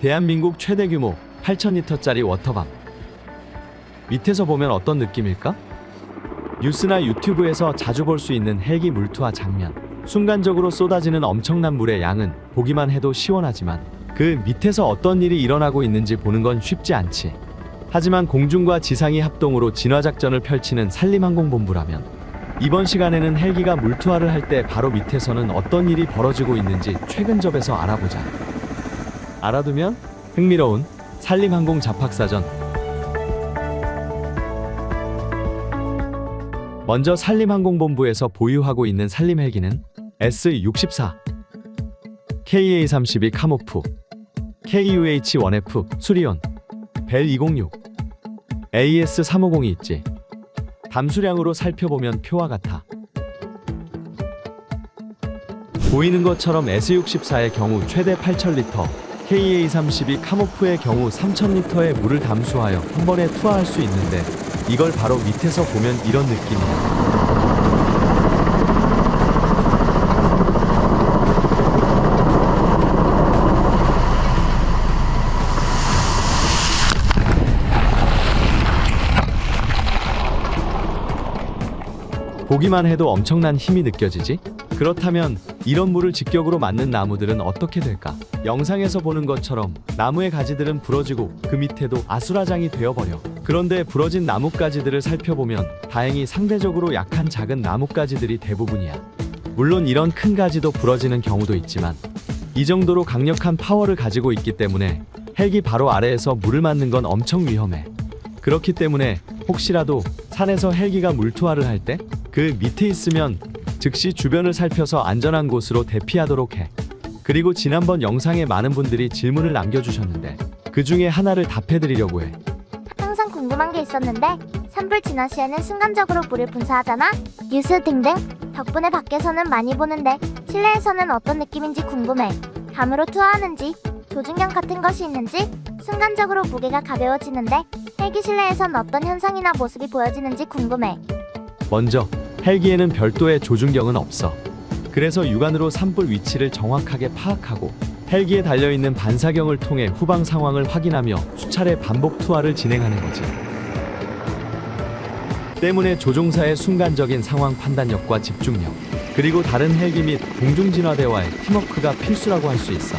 대한민국 최대 규모 8,000리터짜리 워터밤. 밑에서 보면 어떤 느낌일까? 뉴스나 유튜브에서 자주 볼 수 있는 헬기 물투하 장면. 순간적으로 쏟아지는 엄청난 물의 양은 보기만 해도 시원하지만 그 밑에서 어떤 일이 일어나고 있는지 보는 건 쉽지 않지. 하지만 공중과 지상이 합동으로 진화작전을 펼치는 산림항공본부라면 이번 시간에는 헬기가 물투하를 할 때 바로 밑에서는 어떤 일이 벌어지고 있는지 최근 접에서 알아보자. 알아두면 흥미로운 산림항공 잡학사전. 먼저 산림항공본부에서 보유하고 있는 산림헬기는 S-64, KA-32 카모프, KUH-1F 수리온, 벨 206, AS-350이 있지. 담수량으로 살펴보면 표와 같아. 보이는 것처럼 S-64의 경우 최대 8,000리터, KA-32 카모프의 경우 3,000리터의 물을 담수하여 한 번에 투하할 수 있는데 이걸 바로 밑에서 보면 이런 느낌이야. 보기만 해도 엄청난 힘이 느껴지지? 그렇다면 이런 물을 직격으로 맞는 나무들은 어떻게 될까? 영상에서 보는 것처럼 나무의 가지들은 부러지고 그 밑에도 아수라장이 되어버려. 그런데 부러진 나뭇가지들을 살펴보면 다행히 상대적으로 약한 작은 나뭇가지들이 대부분이야. 물론 이런 큰 가지도 부러지는 경우도 있지만 이 정도로 강력한 파워를 가지고 있기 때문에 헬기 바로 아래에서 물을 맞는 건 엄청 위험해. 그렇기 때문에 혹시라도 산에서 헬기가 물투하를 할 때 그 밑에 있으면 즉시 주변을 살펴서 안전한 곳으로 대피하도록 해. 그리고 지난번 영상에 많은 분들이 질문을 남겨주셨는데 그 중에 하나를 답해드리려고 해. 항상 궁금한 게 있었는데 산불 진화 시에는 순간적으로 물을 분사하잖아? 뉴스 등등 덕분에 밖에서는 많이 보는데 실내에서는 어떤 느낌인지 궁금해. 감으로 투하하는지 조준경 같은 것이 있는지 순간적으로 무게가 가벼워지는데 헬기 실내에선 어떤 현상이나 모습이 보여지는지 궁금해. 먼저 헬기에는 별도의 조준경은 없어. 그래서 육안으로 산불 위치를 정확하게 파악하고 헬기에 달려있는 반사경을 통해 후방 상황을 확인하며 수차례 반복 투하를 진행하는 거지. 때문에 조종사의 순간적인 상황 판단력과 집중력, 그리고 다른 헬기 및 공중진화대와의 팀워크가 필수라고 할 수 있어.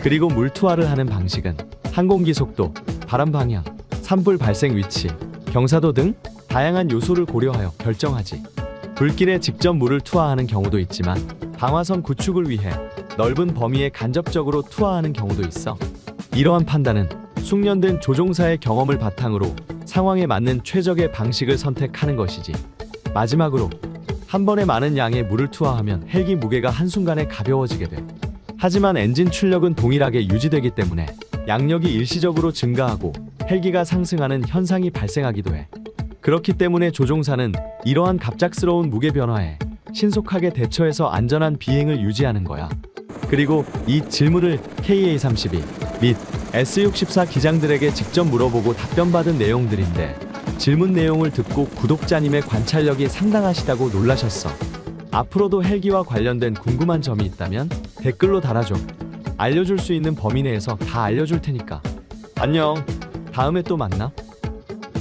그리고 물투하를 하는 방식은 항공기 속도, 바람 방향, 산불 발생 위치, 경사도 등 다양한 요소를 고려하여 결정하지. 불길에 직접 물을 투하하는 경우도 있지만 방화선 구축을 위해 넓은 범위에 간접적으로 투하하는 경우도 있어. 이러한 판단은 숙련된 조종사의 경험을 바탕으로 상황에 맞는 최적의 방식을 선택하는 것이지. 마지막으로 한 번에 많은 양의 물을 투하하면 헬기 무게가 한순간에 가벼워지게 돼. 하지만 엔진 출력은 동일하게 유지되기 때문에 양력이 일시적으로 증가하고 헬기가 상승하는 현상이 발생하기도 해. 그렇기 때문에 조종사는 이러한 갑작스러운 무게 변화에 신속하게 대처해서 안전한 비행을 유지하는 거야. 그리고 이 질문을 KA-32 및 S-64 기장들에게 직접 물어보고 답변받은 내용들인데 질문 내용을 듣고 구독자님의 관찰력이 상당하시다고 놀라셨어. 앞으로도 헬기와 관련된 궁금한 점이 있다면 댓글로 달아줘. 알려줄 수 있는 범위 내에서 다 알려줄 테니까. 안녕. 다음에 또 만나.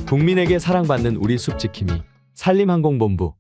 국민에게 사랑받는 우리 숲지킴이 산림항공본부.